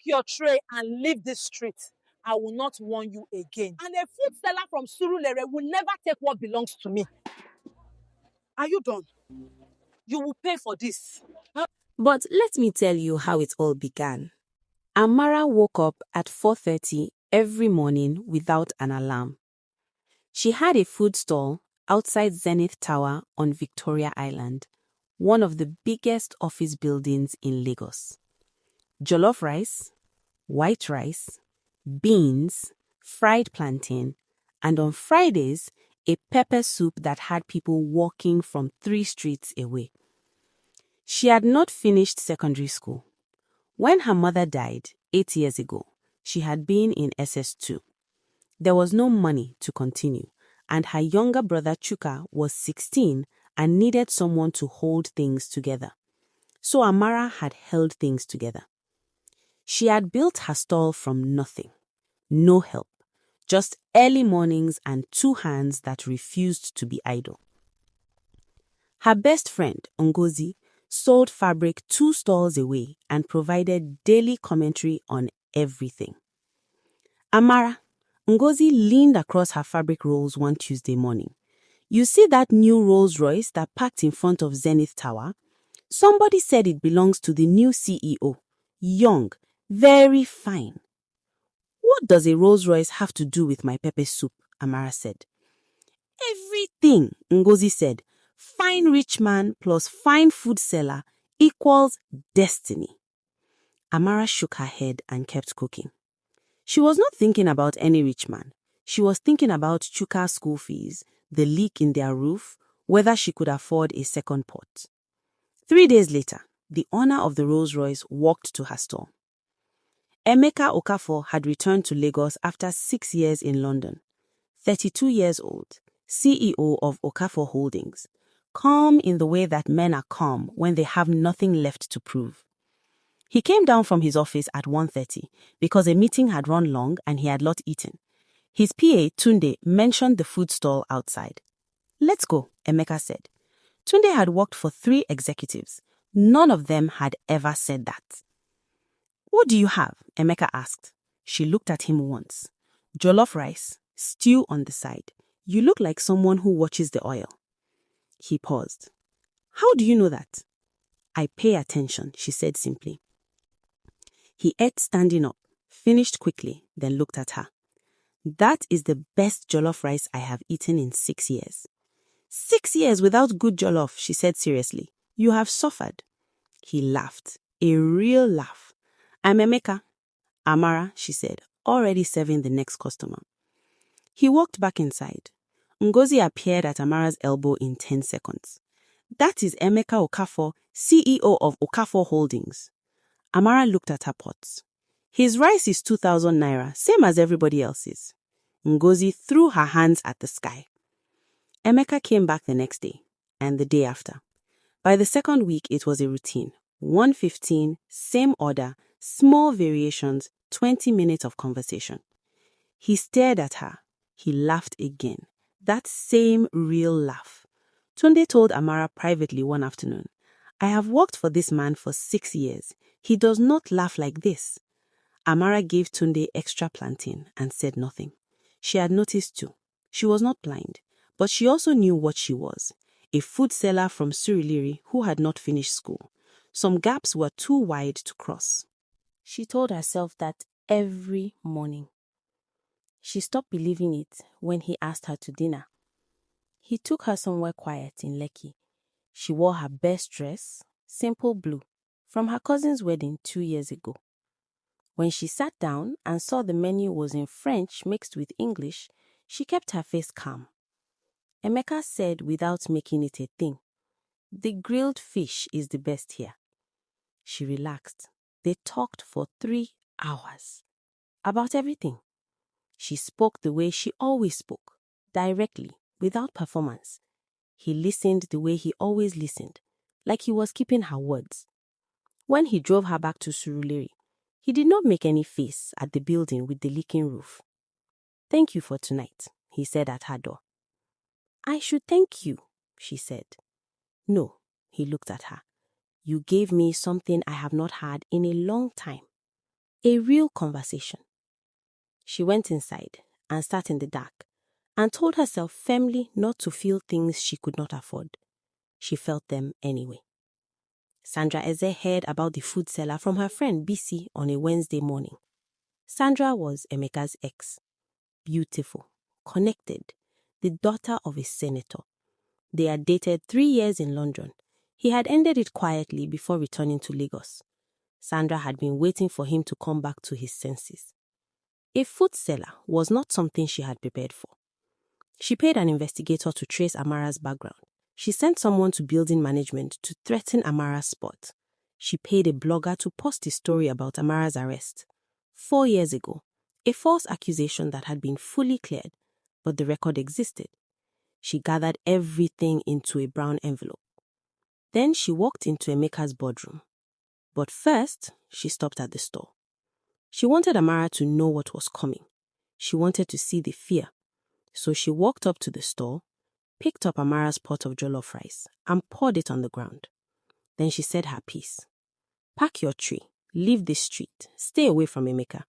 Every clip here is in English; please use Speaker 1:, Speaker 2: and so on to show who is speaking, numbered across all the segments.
Speaker 1: your tray and leave this street. I will not warn you again. And a food seller from Surulere will never take what belongs to me. Are you done? You will pay for this.
Speaker 2: But let me tell you how it all began. Amara woke up at 4:30 every morning without an alarm. She had a food stall outside Zenith Tower on Victoria Island, one of the biggest office buildings in Lagos. Jollof rice, white rice, beans, fried plantain, and on Fridays, a pepper soup that had people walking from 3 streets away. She had not finished secondary school. When her mother died 8 years ago, she had been in SS2. There was no money to continue, and her younger brother Chuka was 16 and needed someone to hold things together. So Amara had held things together. She had built her stall from nothing. No help, just early mornings and 2 hands that refused to be idle. Her best friend, Ngozi, sold fabric 2 stalls away and provided daily commentary on everything. Amara, Ngozi leaned across her fabric rolls one Tuesday morning. You see that new Rolls Royce that parked in front of Zenith Tower? Somebody said it belongs to the new CEO. Young, very fine. What does a Rolls Royce have to do with my pepper soup? Amara said. Everything, Ngozi said. Fine rich man plus fine food seller equals destiny. Amara shook her head and kept cooking. She was not thinking about any rich man. She was thinking about Chuka's school fees, the leak in their roof, whether she could afford a second pot. 3 days later, the owner of the Rolls Royce walked to her stall. Emeka Okafor had returned to Lagos after 6 years in London. 32 years old, CEO of Okafor Holdings, calm in the way that men are calm when they have nothing left to prove. He came down from his office at 1:30 because a meeting had run long and he had not eaten. His PA, Tunde, mentioned the food stall outside. Let's go, Emeka said. Tunde had worked for 3 executives. None of them had ever said that. What do you have? Emeka asked. She looked at him once. Jollof rice, stew on the side. You look like someone who watches the oil. He paused. How do you know that? I pay attention, she said simply. He ate standing up, finished quickly, then looked at her. That is the best jollof rice I have eaten in 6 years. 6 years without good jollof, she said seriously. You have suffered. He laughed, a real laugh. I'm Emeka. Amara, she said, already serving the next customer. He walked back inside. Ngozi appeared at Amara's elbow in 10 seconds. That is Emeka Okafor, CEO of Okafor Holdings. Amara looked at her pots. His rice is 2,000 naira, same as everybody else's. Ngozi threw her hands at the sky. Emeka came back the next day, and the day after. By the second week, it was a routine. 1:15, same order, small variations, 20 minutes of conversation. He stared at her. He laughed again. That same real laugh. Tunde told Amara privately one afternoon, I have worked for this man for 6 years. He does not laugh like this. Amara gave Tunde extra plantain and said nothing. She had noticed too. She was not blind, but she also knew what she was. A food seller from Surulere who had not finished school. Some gaps were too wide to cross. She told herself that every morning. She stopped believing it when he asked her to dinner. He took her somewhere quiet in Lekki. She wore her best dress, simple blue, from her cousin's wedding 2 years ago. When she sat down and saw the menu was in French mixed with English, she kept her face calm. Emeka said without making it a thing, the grilled fish is the best here. She relaxed. They talked for 3 hours. About everything. She spoke the way she always spoke, directly, without performance. He listened the way he always listened, like he was keeping her words. When he drove her back to Surulere, he did not make any face at the building with the leaking roof. Thank you for tonight, he said at her door. I should thank you, she said. No, he looked at her. You gave me something I have not had in a long time. A real conversation. She went inside and sat in the dark and told herself firmly not to feel things she could not afford. She felt them anyway. Sandra Eze heard about the food seller from her friend BC on a Wednesday morning. Sandra was Emeka's ex. Beautiful, connected, the daughter of a senator. They had dated 3 years in London. He had ended it quietly before returning to Lagos. Sandra had been waiting for him to come back to his senses. A food seller was not something she had prepared for. She paid an investigator to trace Amara's background. She sent someone to building management to threaten Amara's spot. She paid a blogger to post a story about Amara's arrest. 4 years ago, a false accusation that had been fully cleared, but the record existed. She gathered everything into a brown envelope. Then she walked into Emeka's boardroom. But first, she stopped at the store. She wanted Amara to know what was coming. She wanted to see the fear. So she walked up to the store, picked up Amara's pot of jollof rice, and poured it on the ground. Then she said her piece. Pack your tray, leave this street, stay away from Emeka.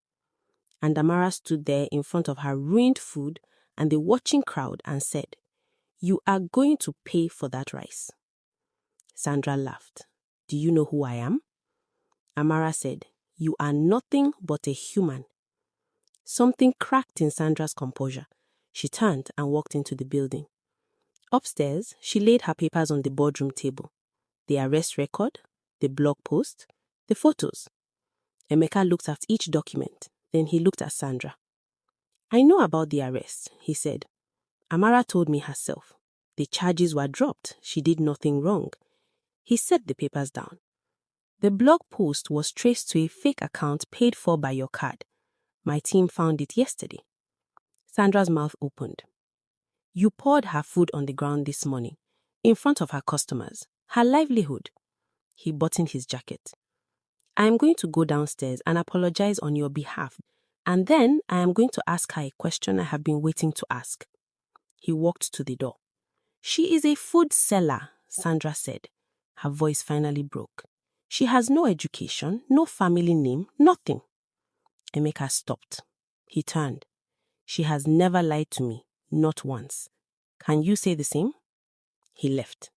Speaker 2: And Amara stood there in front of her ruined food and the watching crowd and said, "You are going to pay for that rice." Sandra laughed. "Do you know who I am?" Amara said, "You are nothing but a human." Something cracked in Sandra's composure. She turned and walked into the building. Upstairs, she laid her papers on the boardroom table. The arrest record, the blog post, the photos. Emeka looked at each document. Then he looked at Sandra. "I know about the arrest," he said. "Amara told me herself. The charges were dropped. She did nothing wrong." He set the papers down. "The blog post was traced to a fake account paid for by your card. My team found it yesterday." Sandra's mouth opened. "You poured her food on the ground this morning, in front of her customers, her livelihood." He buttoned his jacket. "I am going to go downstairs and apologize on your behalf, and then I am going to ask her a question I have been waiting to ask." He walked to the door. "She is a food seller," Sandra said. Her voice finally broke. "She has no education, no family name, nothing." Emeka stopped. He turned. "She has never lied to me, not once. Can you say the same?" He left.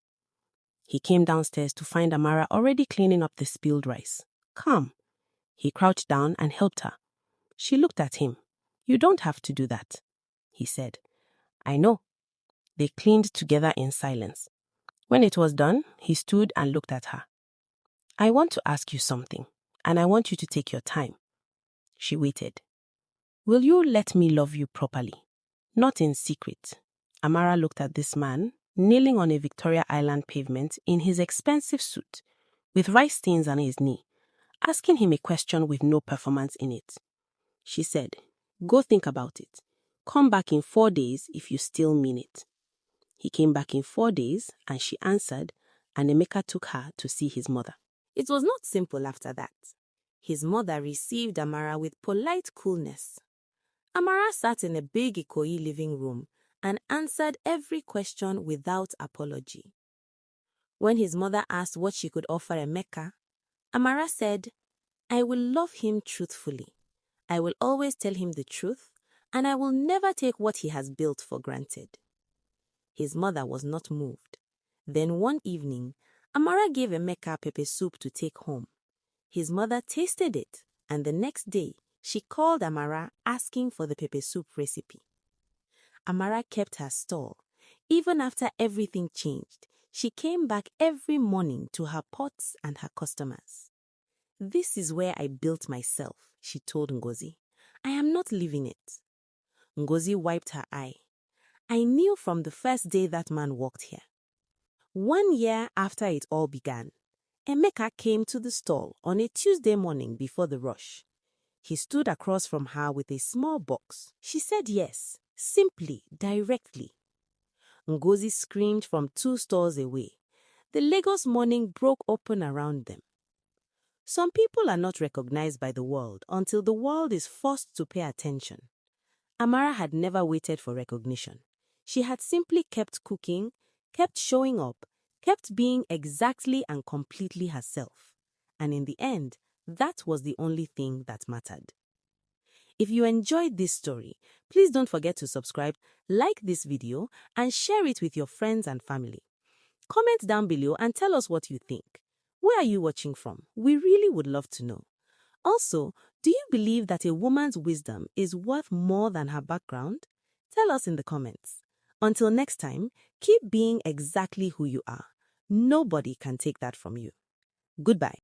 Speaker 2: He came downstairs to find Amara already cleaning up the spilled rice. Calm. He crouched down and helped her. She looked at him. "You don't have to do that," he said. "I know." They cleaned together in silence. When it was done, he stood and looked at her. "I want to ask you something, and I want you to take your time." She waited. "Will you let me love you properly? Not in secret." Amara looked at this man, kneeling on a Victoria Island pavement in his expensive suit, with rice stains on his knee, asking him a question with no performance in it. She said, "Go think about it. Come back in 4 days if you still mean it." He came back in 4 days and she answered, and Emeka took her to see his mother. It was not simple after that. His mother received Amara with polite coolness. Amara sat in a big Ikoyi living room and answered every question without apology. When his mother asked what she could offer Emeka, Amara said, "I will love him truthfully. I will always tell him the truth, and I will never take what he has built for granted." His mother was not moved. Then one evening, Amara gave Emeka pepper soup to take home. His mother tasted it, and the next day, she called Amara asking for the pepper soup recipe. Amara kept her stall. Even after everything changed, she came back every morning to her pots and her customers. "This is where I built myself," she told Ngozi. "I am not leaving it." Ngozi wiped her eye. "I knew from the first day that man walked here." 1 year after it all began, Emeka came to the stall on a Tuesday morning before the rush. He stood across from her with a small box. She said yes, simply, directly. Ngozi screamed from 2 stores away. The Lagos morning broke open around them. Some people are not recognized by the world until the world is forced to pay attention. Amara had never waited for recognition. She had simply kept cooking, kept showing up, kept being exactly and completely herself. And in the end, That was the only thing that mattered. If you enjoyed this story, please don't forget to subscribe, like this video, and share it with your friends and family. Comment down below and tell us what you think. Where are you watching from? We really would love to know. Also, do you believe that a woman's wisdom is worth more than her background? Tell us in the comments. Until next time, keep being exactly who you are. Nobody can take that from you. Goodbye.